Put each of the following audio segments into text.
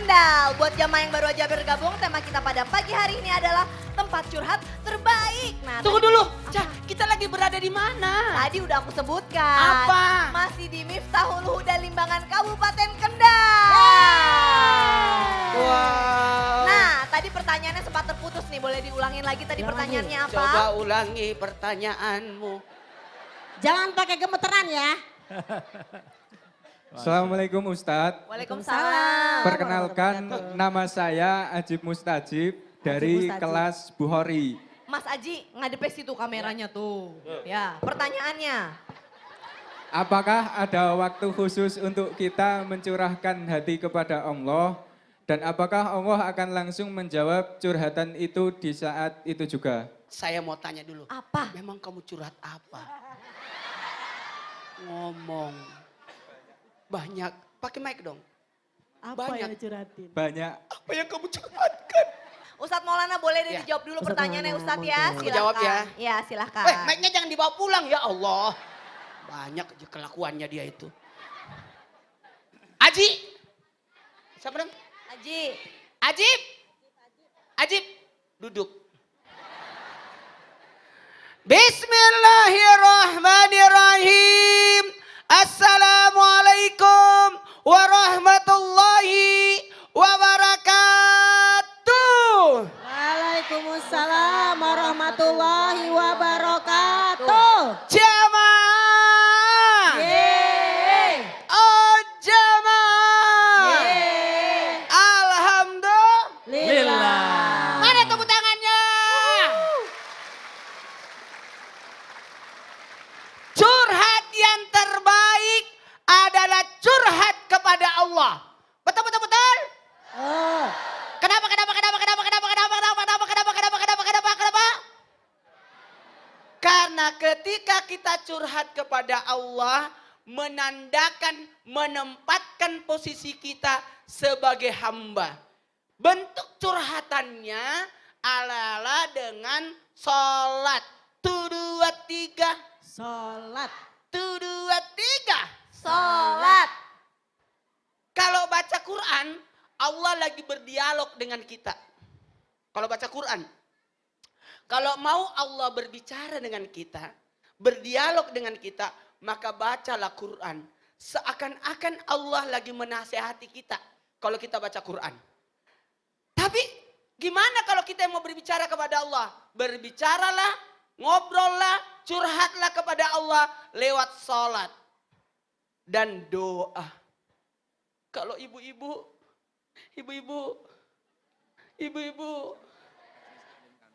Kendal. Buat jamaah yang baru aja bergabung, tema kita pada pagi hari ini adalah tempat curhat terbaik. Nah, Tunggu dulu, Cah, kita lagi berada di mana? tadi udah aku sebutkan. Apa? Masih di Miftahul Huda Limbangan Kabupaten Kendal. Wow. Nah, tadi pertanyaannya sempat terputus nih. Boleh diulangin lagi tadi pertanyaannya apa? Coba ulangi pertanyaanmu. Jangan pakai gemeteran ya. Assalamualaikum Ustadz. Waalaikumsalam. Perkenalkan nama saya Ajib Mustajib dari Mustajib. kelas Buhori. Mas Aji, ngadepnya situ kameranya tuh. Ya, pertanyaannya. Apakah ada waktu khusus untuk kita mencurahkan hati kepada Allah? Dan apakah Allah akan langsung menjawab curhatan itu di saat itu juga? Saya mau tanya dulu. Apa? Memang kamu curhat apa? Ngomong. Banyak. Pakai mic dong. Apa Banyak. yang dicurhatin? Banyak. Apa yang kamu curhatkan? Ustadz Maulana boleh deh Ya. dijawab dulu Ustadz pertanyaannya Maulana, Ustadz ya. monggo. Silahkan. Jawab ya. Ya silahkan. Weh, mic-nya jangan dibawa pulang ya Allah. Banyak aja kelakuannya dia itu. Aji. Siapa dong? Aji. Ajib. Ajib. Duduk. Bismillahirrahmanirrahim. Assalamualaikum warahmatullahi wabarakatuh. Waalaikumsalam warahmatullahi wabarakatuh. Jamaah. Yeay. Oh jamaah. Yeay. Alhamdulillah. Mana tepuk tangannya? Curhat yang terbaik adalah curhat kepada Allah. Betul betul betul. Oh, Kenapa? Karena ketika kita curhat kepada Allah, menandakan, menempatkan posisi kita sebagai hamba. Bentuk curhatannya ala-ala dengan sholat. 1, 2, 3. sholat. 1, 2, 3. Sholat. Kalau baca Quran, Allah lagi berdialog dengan kita. Kalau baca Quran. Kalau mau Allah berbicara dengan kita, berdialog dengan kita, maka bacalah Quran. Seakan-akan Allah lagi menasehati kita kalau kita baca Quran. Tapi gimana kalau kita yang mau berbicara kepada Allah? Berbicaralah, ngobrollah, curhatlah kepada Allah lewat sholat dan doa. Kalau ibu-ibu,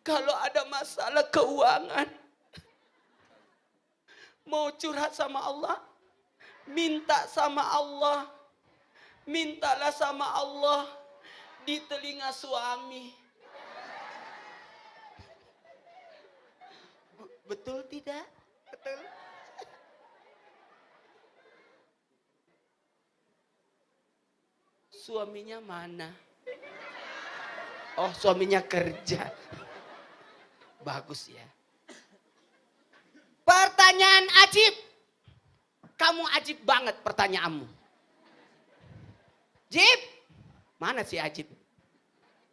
kalau ada masalah keuangan, mau curhat sama Allah, minta sama Allah, mintalah sama Allah di telinga suami. Betul tidak? Betul. Suaminya mana? Oh, suaminya kerja. Bagus ya. Pertanyaan ajib. Kamu ajib banget pertanyaanmu. Jib. Mana si ajib?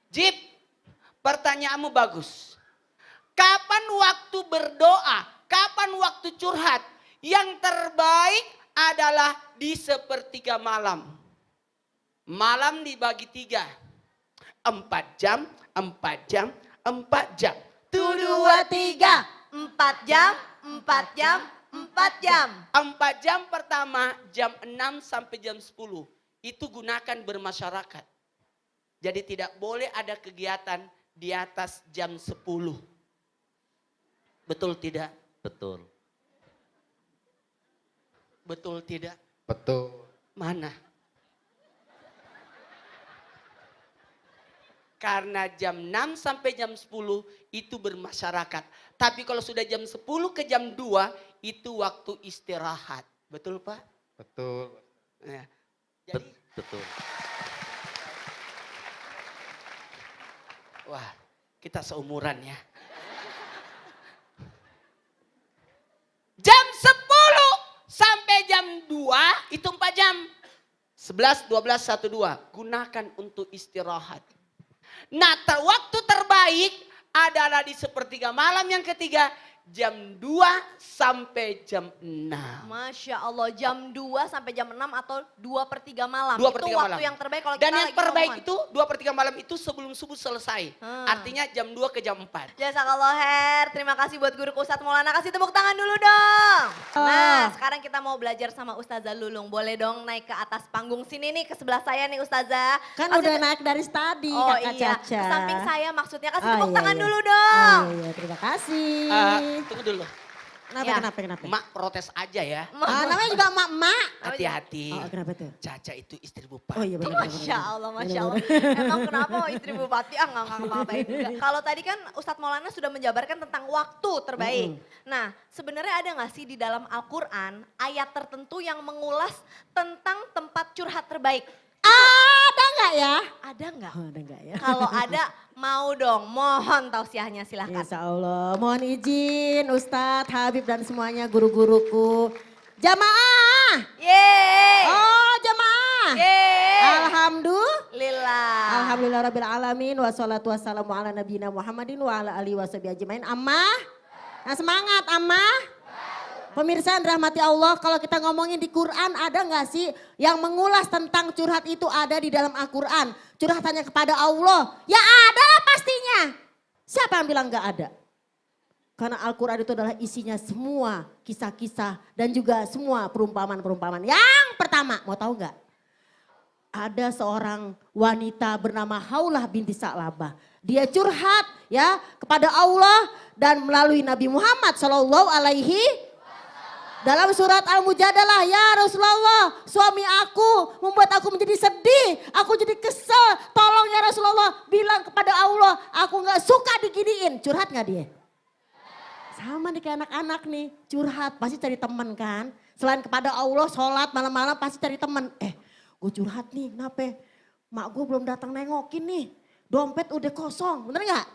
Jib. Pertanyaanmu bagus. Kapan waktu berdoa? Kapan waktu curhat? Yang terbaik adalah di sepertiga malam. Malam dibagi 3. 4 jam, 4 jam, 4 jam. 1, 2, 3. 4 jam, 4 jam, 4 jam. 4 jam pertama jam 6 sampai jam 10. Itu gunakan bermasyarakat. Jadi tidak boleh ada kegiatan di atas jam 10. Betul tidak? Betul. Betul tidak? Betul. Mana? Karena jam 6 sampai jam 10 itu bermasyarakat. Tapi kalau sudah jam 10 ke jam 2 itu waktu istirahat. Betul Pak? Betul. Ya. Jadi, Betul. wah kita seumuran ya. Jam 10 sampai jam 2 itu 4 jam. 11, 12, 1, 2. Gunakan untuk istirahat. Nah, waktu terbaik adalah di sepertiga malam yang ketiga, jam 2 sampai jam 6. Masya Allah, jam 2 sampai jam 6 atau 2/3 malam. 2/3 itu waktu malam. yang terbaik kalau Dan kita yang lagi terbaik ngomong. itu 2/3 malam itu sebelum subuh selesai. Artinya jam 2 ke jam 4. Jazakallah Her, terima kasih buat guru Ustadz Maulana. Kasih tepuk tangan dulu dong. Nah, sekarang kita mau belajar sama Ustazah Lulung. Boleh dong naik ke atas panggung sini nih, ke sebelah saya nih Ustazah. Kan Kasih udah naik dari tadi Oh Kakak iya, Caca. ke samping saya maksudnya. Kasih Oh, tepuk iya, tangan iya. dulu dong. Oh, iya, terima kasih. Tunggu dulu. Kenapa, Ya. kenapa? Mak protes aja ya. Namanya juga emak-emak. Hati-hati. Oh, kenapa tuh? Caca itu istri bupati. Oh iya benar. Masya Allah, Masya Allah. Emang kenapa istri bupati nggak ngapain juga. Kalau tadi kan Ustadz Maulana sudah menjabarkan tentang waktu terbaik. Nah sebenarnya ada nggak sih di dalam Al-Quran ayat tertentu yang mengulas tentang tempat curhat terbaik? Ada nggak ya? Ada nggak? Oh, ada nggak ya? Kalau ada mau dong, mohon tausiahnya silahkan. Insya Allah. Mohon izin Ustadz, Habib dan semuanya guru-guruku. Jamaah. Yeay. Oh jamaah. Yeay. Alhamdulillah. Lillah. Alhamdulillah Rabbil Alamin. Wassalatu wassalamu ala nabiyina Muhammadin wa ala alihi washabihi ajmain. Ammah. Nah semangat Ammah. Pemirsa yang dirahmati Allah, kalau kita ngomongin di Quran ada nggak sih yang mengulas tentang curhat itu ada di dalam Al-Quran. Curhatannya kepada Allah, ya ada lah pastinya. Siapa yang bilang nggak ada? Karena Al-Quran itu adalah isinya semua kisah-kisah dan juga semua perumpamaan-perumpamaan. Yang pertama, mau tahu nggak? Ada seorang wanita bernama Haulah binti Sa'labah. Dia curhat ya kepada Allah dan melalui Nabi Muhammad SAW. Dalam surat Al-Mujadalah, ya Rasulullah, suami aku membuat aku menjadi sedih, aku jadi kesel. Tolong ya Rasulullah, bilang kepada Allah, aku gak suka diginiin. Curhat gak dia? Sama nih kayak anak-anak nih, curhat pasti cari temen kan. Selain kepada Allah, sholat malam-malam pasti cari temen. Gue curhat nih, kenapa? Mak gue belum datang nengokin nih, dompet udah kosong, bener gak?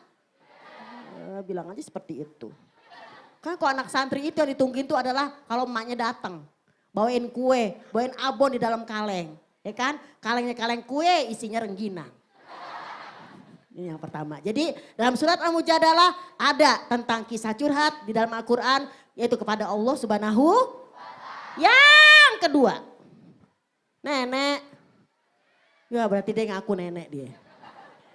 Bilang aja seperti itu. Kan kalau anak santri itu yang ditungguin itu adalah kalau emaknya datang. Bawain kue, bawain abon di dalam kaleng. Ya kan? Kalengnya kaleng kue, isinya rengginang. Ini yang pertama. Jadi dalam surat Al-Mujadalah ada tentang kisah curhat di dalam Al-Quran. Yaitu kepada Allah Subhanahu. Yang kedua. Nenek. Ya berarti dia ngaku nenek dia.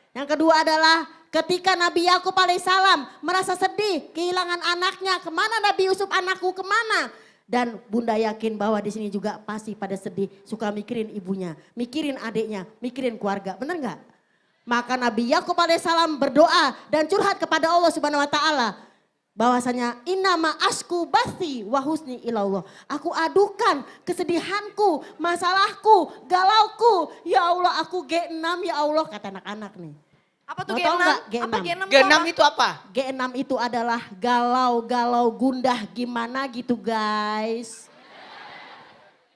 Yang kedua adalah ketika Nabi Yakub alaihissalam merasa sedih kehilangan anaknya. Kemana Nabi Yusuf anakku kemana? Dan bunda yakin bahwa di sini juga pasti pada sedih. Suka mikirin ibunya, mikirin adiknya, mikirin keluarga. Bener gak? Maka Nabi Yakub alaihissalam berdoa dan curhat kepada Allah subhanahu wa ta'ala. Bahwasanya innama asku basti wa husni ilallah. Aku adukan kesedihanku, masalahku, galauku. Ya Allah aku G6 ya Allah kata anak-anak nih. Apa tuh Mau G6? tahu nggak G6? Apa G6? G6 itu apa? G6 itu adalah galau-galau gundah gimana gitu guys.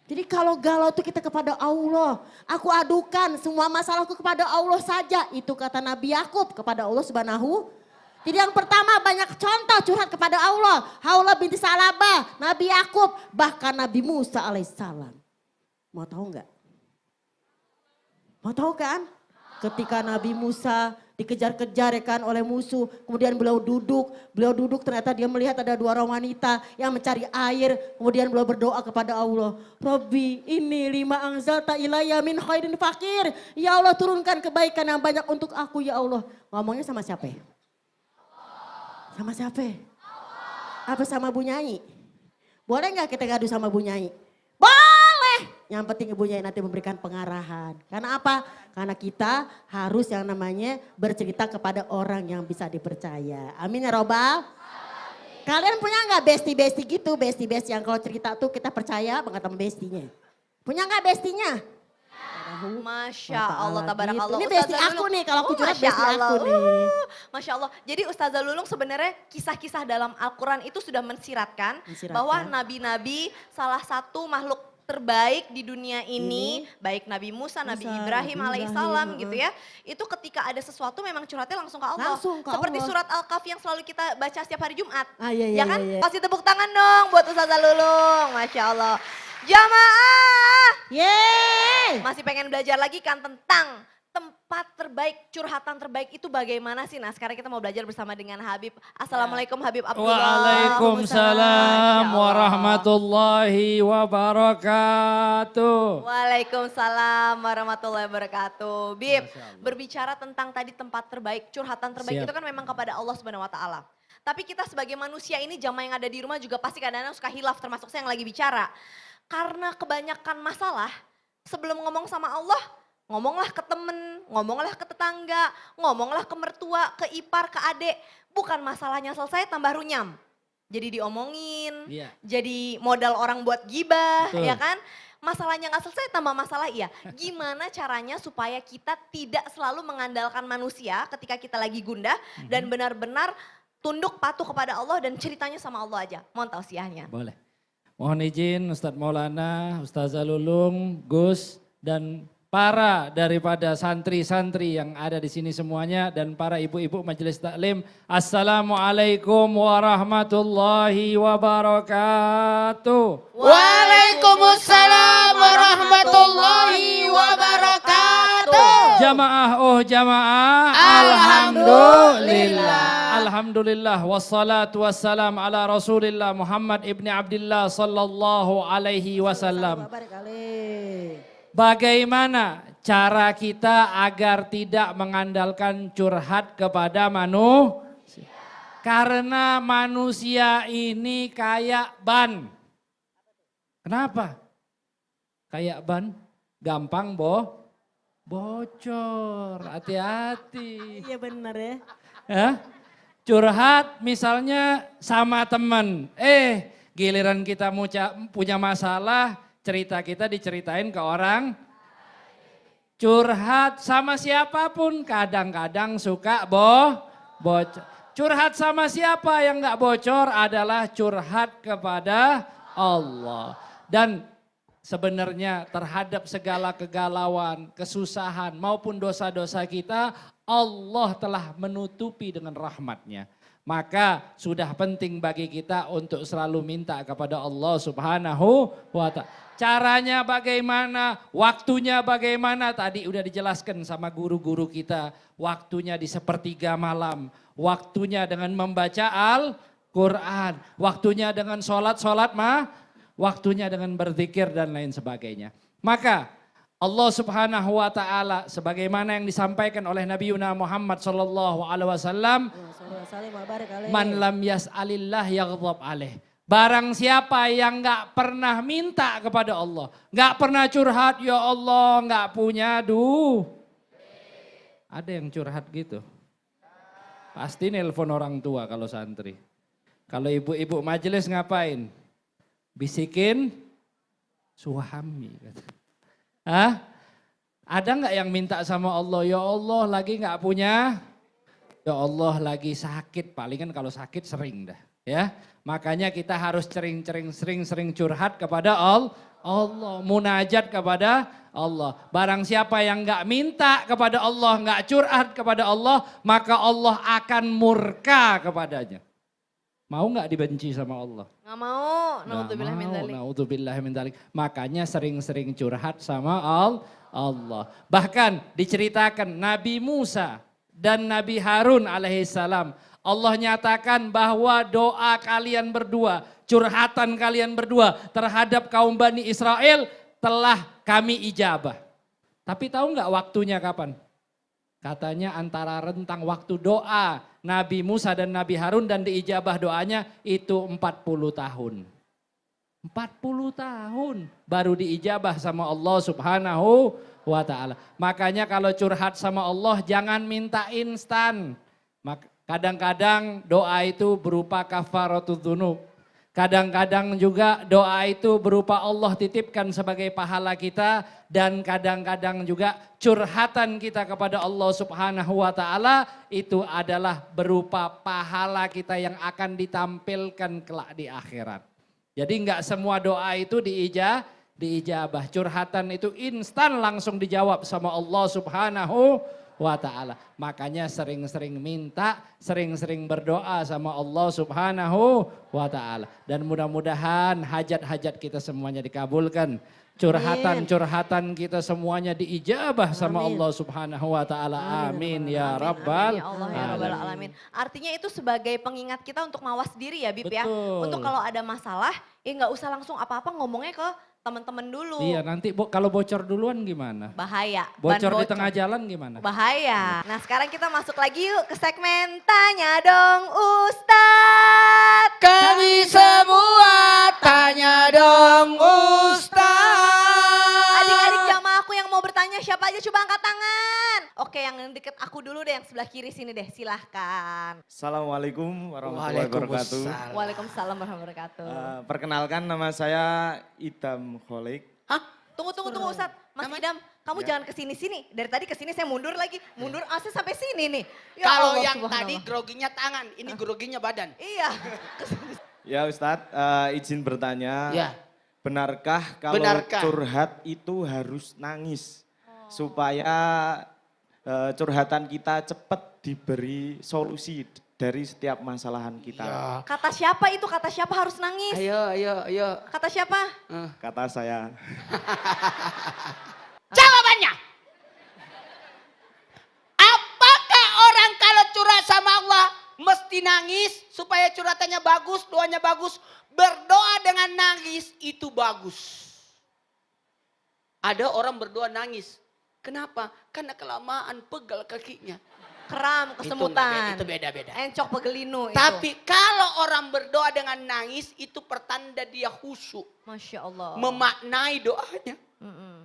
Jadi kalau galau itu kita kepada Allah. Aku adukan semua masalahku kepada Allah saja. Itu kata Nabi Yakub kepada Allah subhanahu. Jadi yang pertama banyak contoh curhat kepada Allah. Haulah binti Sa'labah, Nabi Yakub, bahkan Nabi Musa alaihissalam. Mau tahu nggak? Mau tahu kan? Ketika Nabi Musa dikejar-kejar ya kan oleh musuh. Kemudian beliau duduk ternyata dia melihat ada dua orang wanita yang mencari air. Kemudian beliau berdoa kepada Allah. Rabbi ini lima anzalta ilayya min khairin fakir. Ya Allah turunkan kebaikan yang banyak untuk aku ya Allah. Ngomongnya sama siapa ya? Sama siapa? Apa sama Bu Nyai? Boleh nggak kita gaduh sama Bu Nyai? Boleh. Yang penting Ibu Nyai nanti memberikan pengarahan. Karena apa? Karena kita harus yang namanya bercerita kepada orang yang bisa dipercaya. Amin ya robbal. Kalian punya nggak bestie-bestie gitu? Bestie-bestie yang kalau cerita tuh kita percaya banget sama bestinya. Punya nggak bestinya? Masya Allah, tabarakallah. Ini Ustazah bestie aku Lulung. nih, kalau aku curhat Masya bestie Allah. aku nih. Masya Allah. Jadi Ustazah Lulung sebenarnya kisah-kisah dalam Al-Quran itu sudah mensiratkan bahwa nabi-nabi salah satu makhluk terbaik di dunia ini, baik Nabi Musa, Nabi Ibrahim alaihissalam gitu ya. Itu ketika ada sesuatu memang curhatnya langsung ke Allah. Langsung ke Seperti Allah. surat Al-Kahfi yang selalu kita baca setiap hari Jumat. Ah, iya, Ya iya, kan? iya. Kasih tepuk tangan dong buat Ustazah Lulung. Masya Allah. Jamaah. Yeay. Masih pengen belajar lagi kan tentang tempat terbaik, curhatan terbaik itu bagaimana sih? Nah sekarang kita mau belajar bersama dengan Habib. Assalamualaikum Habib Abdullah. Waalaikumsalam Masya Allah. warahmatullahi wabarakatuh. Waalaikumsalam warahmatullahi wabarakatuh. Bib, Masya Allah. berbicara tentang tadi tempat terbaik, curhatan terbaik Siap. itu kan memang kepada Allah Subhanahu wa taala. Tapi kita sebagai manusia ini jamaah yang ada di rumah juga pasti kadang-kadang suka hilaf termasuk saya yang lagi bicara. Karena kebanyakan masalah sebelum ngomong sama Allah, ngomonglah ke temen, ngomonglah ke tetangga, ngomonglah ke mertua, ke ipar, ke adik. Bukan masalahnya selesai tambah runyam. Jadi diomongin, Iya. jadi modal orang buat gibah, Betul. ya kan? Masalahnya nggak selesai tambah masalah iya. Gimana caranya supaya kita tidak selalu mengandalkan manusia ketika kita lagi gundah dan benar-benar tunduk patuh kepada Allah dan ceritanya sama Allah aja. Mohon tausiahnya. Boleh. Mohon izin Ustadz Maulana, Ustazah Lulung, Gus, dan para daripada santri-santri yang ada di sini semuanya dan para ibu-ibu majelis taklim. Assalamualaikum warahmatullahi wabarakatuh. Waalaikumsalam warahmatullahi wabarakatuh. Jamaah. Alhamdulillah. Alhamdulillah wassalatu wassalam ala Rasulillah Muhammad ibni Abdillah sallallahu alaihi wasallam. Bagaimana cara kita agar tidak mengandalkan curhat kepada manusia? Karena manusia ini kayak ban. Kenapa? Kayak ban, gampang bocor. Hati-hati. Iya benar ya. Ya. Curhat misalnya sama teman. Giliran kita punya masalah, cerita kita diceritain ke orang. Curhat sama siapapun kadang-kadang suka bocor. Curhat sama siapa yang gak bocor adalah curhat kepada Allah. Dan sebenarnya terhadap segala kegalauan, kesusahan maupun dosa-dosa kita, Allah telah menutupi dengan rahmatnya. Maka sudah penting bagi kita untuk selalu minta kepada Allah Subhanahu wa ta'ala. Caranya bagaimana, waktunya bagaimana, tadi udah dijelaskan sama guru-guru kita. Waktunya di sepertiga malam, waktunya dengan membaca Al-Quran, waktunya dengan sholat waktunya dengan berzikir dan lain sebagainya. Maka Allah Subhanahu wa taala sebagaimana yang disampaikan oleh Nabi Muhammad sallallahu alaihi wasallam, man lam yas'alillah yaghdab alaih. Barang siapa yang enggak pernah minta kepada Allah, enggak pernah curhat, ya Allah enggak punya Ada yang curhat gitu? Pasti nelpon orang tua kalau santri. Kalau ibu-ibu majelis ngapain? Bisikin suami. Ada nggak yang minta sama Allah, ya Allah lagi nggak punya, ya Allah lagi sakit, palingan kalau sakit sering dah, ya. Makanya kita harus sering curhat kepada Allah, munajat kepada Allah. Barang siapa yang nggak minta kepada Allah, nggak curhat kepada Allah, maka Allah akan murka kepadanya. Mau nggak dibenci sama Allah? Nggak mau, naudzubillah min dzalik. Naudzubillah min dzalik. Makanya sering-sering curhat sama Allah. Bahkan diceritakan Nabi Musa dan Nabi Harun alaihissalam. Allah nyatakan bahwa doa kalian berdua, curhatan kalian berdua terhadap kaum Bani Israel telah kami ijabah. Tapi tahu nggak waktunya kapan? Katanya antara rentang waktu doa Nabi Musa dan Nabi Harun dan diijabah doanya itu 40 tahun. 40 tahun baru diijabah sama Allah Subhanahu wa ta'ala. Makanya kalau curhat sama Allah jangan minta instan. Kadang-kadang doa itu berupa kafaratul dzunub. Kadang-kadang juga doa itu berupa Allah titipkan sebagai pahala kita dan kadang-kadang juga curhatan kita kepada Allah Subhanahu wa taala itu adalah berupa pahala kita yang akan ditampilkan kelak di akhirat. Jadi enggak semua doa itu diijabah. Curhatan itu instan langsung dijawab sama Allah Subhanahu wa ta'ala. Makanya sering-sering minta, sering-sering berdoa sama Allah Subhanahu wa ta'ala. Dan mudah-mudahan hajat-hajat kita semuanya dikabulkan. Curhatan-curhatan kita semuanya diijabah sama Allah Subhanahu wa ta'ala. Amin ya rabbal Amin ya Allah ya rabbal alamin. Artinya itu sebagai pengingat kita untuk mawas diri ya Bib ya. Betul. Untuk kalau ada masalah, nggak usah langsung apa-apa ngomongnya ke teman-teman dulu. Iya, nanti kalau bocor duluan gimana? Bahaya. ban Bocor di tengah jalan gimana? Bahaya. Nah sekarang kita masuk lagi yuk ke segmen Tanya Dong Ustadz. Kami semua tanya dong Ustaz. Adik-adik jamaahku yang mau bertanya siapa aja coba angkat tangan. Oke yang deket aku dulu deh yang sebelah kiri sini deh silahkan. Assalamualaikum warahmatullahi wabarakatuh. Waalaikumsalam warahmatullahi wabarakatuh. Perkenalkan nama saya Idam Kholik. Hah? Tunggu Ustadz. Mas Idam kamu jangan kesini-sini. Dari tadi kesini saya mundur lagi. Mundur asli sampai sini nih. Ya Kalau Allah, yang subhanallah. tadi groginya tangan, ini groginya badan. Iya. Ya Ustadz, izin bertanya. Ya. Benarkah kalau Benarkah? curhat itu harus nangis? Supaya curhatan kita cepat diberi solusi dari setiap masalahan kita. Ya. Kata siapa itu? Kata siapa harus nangis? Ayo. Kata siapa? Kata saya. Jawabannya. Apakah orang kalau curhat sama Allah mesti nangis supaya curhatannya bagus, doanya bagus. Berdoa dengan nangis itu bagus. Ada orang berdoa nangis. Kenapa? Karena kelamaan pegal kakinya. Kram, kesemutan. Itu beda-beda. Encok pegelinu itu. Tapi kalau orang berdoa dengan nangis itu pertanda dia khusyuk. Masya Allah. Memaknai doanya. Mm-mm.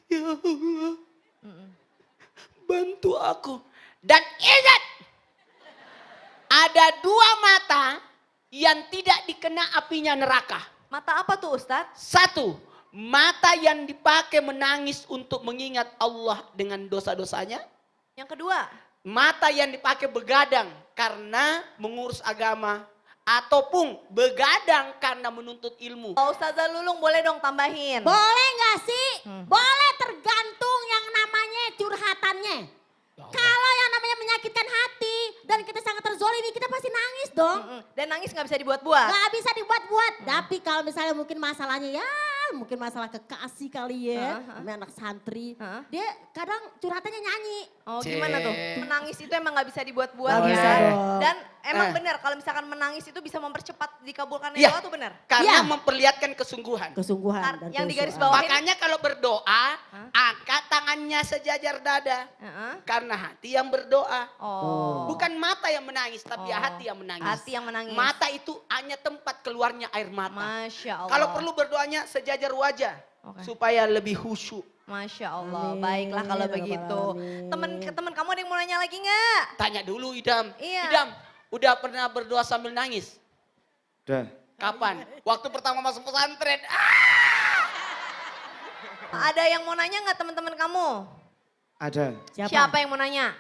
Ya Allah, bantu aku. Dan ingat, ada dua mata yang tidak dikena apinya neraka. Mata apa tuh Ustadz? Satu, mata yang dipakai menangis untuk mengingat Allah dengan dosa-dosanya. Yang kedua? Mata yang dipakai begadang karena mengurus agama. Ataupun begadang karena menuntut ilmu. Oh, Ustazah Lulung boleh dong tambahin. Boleh nggak sih? Boleh tergantung yang namanya curhatannya. Kalau yang namanya menyakitkan hati dan kita sangat terzolimi, kita pasti nangis dong. Dan nangis nggak bisa dibuat-buat. Gak bisa dibuat-buat. Tapi kalau misalnya mungkin masalahnya ya mungkin masalah kekasih kali ya. Namanya anak santri. Dia kadang curhatannya nyanyi. Oh gimana tuh? Menangis itu emang nggak bisa dibuat-buat Nggak ya. bisa dong. Dan emang benar kalau misalkan menangis itu bisa mempercepat dikabulkannya Iya. doa tuh benar. Karena Iya. memperlihatkan kesungguhan. Kesungguhan. dan Yang digaris kehusuan. bawah. Makanya kalau berdoa, angkat tangannya sejajar dada. Heeh. Karena hati yang berdoa. Oh. Bukan mata yang menangis, tapi Oh. hati yang menangis. Hati yang menangis. Mata itu hanya tempat keluarnya air mata. Masya Allah. Kalau perlu berdoanya sejajar wajah. Oke. Supaya lebih khusyuk. Masya Allah. Amin. Baiklah kalau Ya Rabbal begitu. Alamin. Temen kamu ada yang mau nanya lagi nggak? Tanya dulu Idam. Iya. Idam, udah pernah berdoa sambil nangis? Udah. Kapan? Waktu pertama masuk pesantren. Ada yang mau nanya nggak teman-teman kamu? Ada. Siapa yang mau nanya?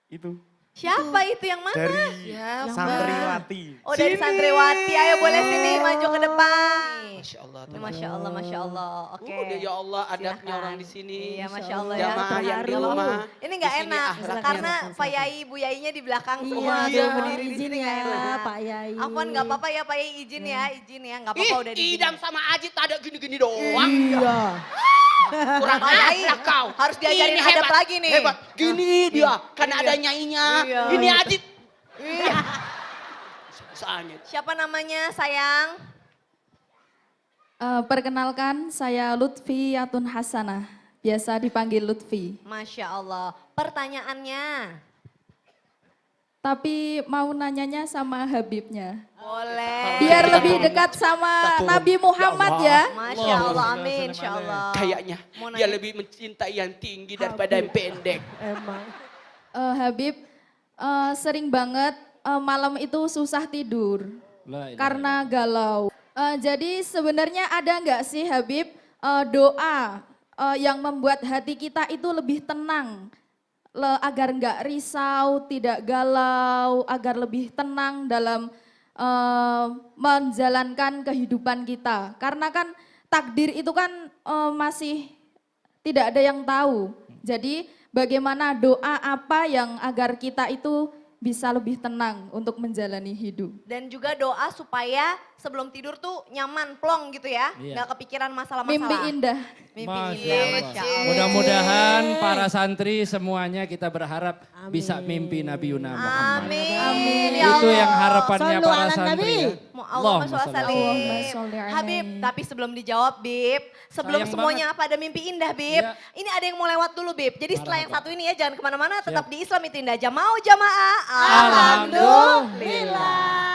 Itu. Siapa itu yang mana? Dari santriwati. Oh dari santriwati, ayo boleh sini maju ke depan. Masya Allah. Ini Masya Allah, Masya Allah. Oke. Ya Allah adabnya Silakan. orang di sini. Iya Masya Allah ya. Jamaah yang di Terharu. rumah. Ini nggak Di sini enak akhlaknya. karena Silakan, Pak Yai, Bu Yainya di belakang semua Iya, tuh mohon berdiri di izin sini ya nggak enak. Pak Yai. Afwan nggak apa-apa ya Pak Yai izin ya, nggak apa-apa udah di Idam sama Ajit ada gini-gini doang. Iya. Kurang Pak Yai, ajar kau. harus diajarin Ini adab hebat, lagi nih. Hebat. Gini dia, karena ada nyainya. Iya. Ini Ajit. Iya. Soalnya. Siapa namanya sayang? Perkenalkan, saya Lutfi Yatun Hasanah, biasa dipanggil Lutfi. Masya Allah. Pertanyaannya? Tapi mau nanyanya sama Habibnya. Boleh. Biar lebih dekat sama Nabi Muhammad ya. Masya Allah, amin, Insya Allah. Kayaknya Mau dia nanya. lebih mencintai yang tinggi daripada yang pendek. Emang. Habib, sering banget malam itu susah tidur La ilaha karena galau. Jadi sebenarnya ada nggak sih Habib doa yang membuat hati kita itu lebih tenang? Agar nggak risau, tidak galau, agar lebih tenang dalam menjalankan kehidupan kita. Karena kan takdir itu kan masih tidak ada yang tahu. Jadi bagaimana doa apa yang agar kita itu bisa lebih tenang untuk menjalani hidup. Dan juga doa supaya sebelum tidur tuh nyaman, plong gitu ya. Iya. Nggak kepikiran masalah-masalah. Mimpi indah. Mimpi Masya indah, Allah. Masya Allah. Mudah-mudahan para santri semuanya kita berharap bisa mimpi Nabi Yuna Muhammad. Amin. Amin. Ya Itu Allah. yang harapannya Sallu para ala santri Nabi. ya. Allahumma sholli ala Allahumma salim. sholli ala Habib, Nabi. tapi sebelum dijawab Bib, sebelum Sayang semuanya pada mimpi indah Bib, Iya. ini ada yang mau lewat dulu Bib. Jadi setelah yang Marhaba. satu ini ya jangan kemana-mana, tetap di Islam itu indah aja. Mau jamaah? Alhamdulillah. Alhamdulillah.